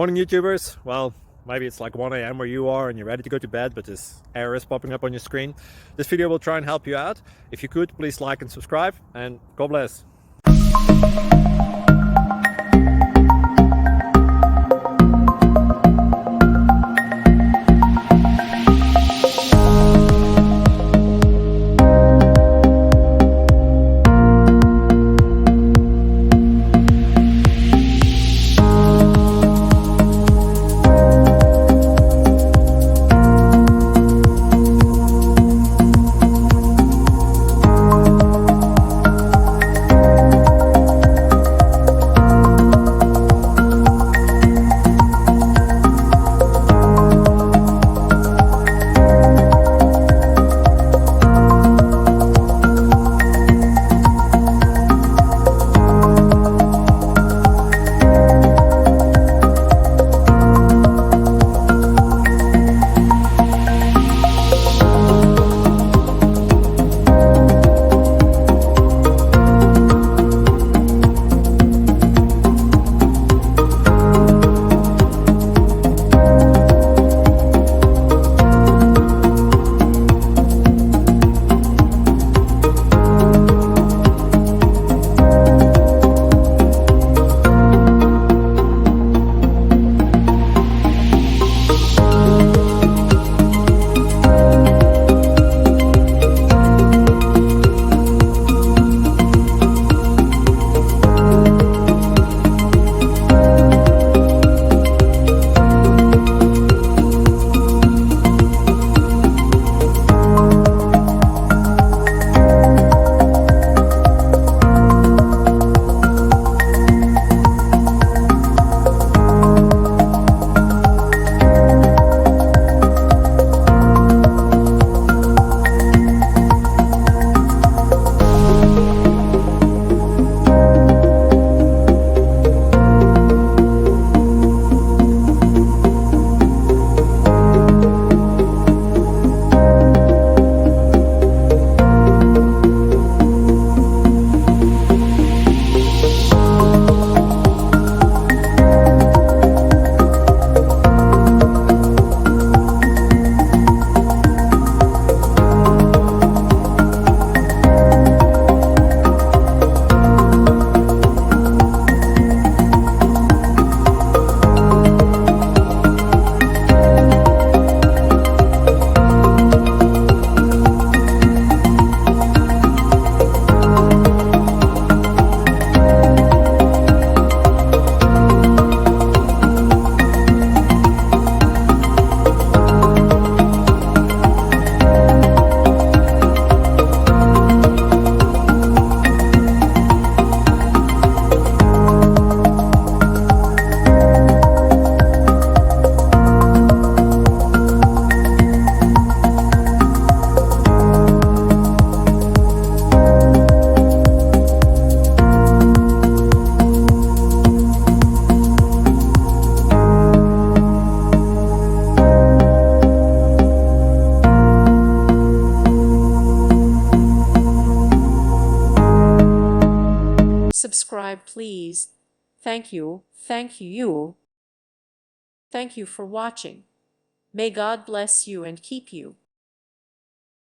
Morning YouTubers. Well, maybe it's like 1 a.m. where you are and you're ready to go to bed, but this error is popping up on your screen. This video will try and help you out. If you could, please like and subscribe, and God bless. Subscribe, please. Thank you. Thank you. Thank you for watching. May God bless you and keep you.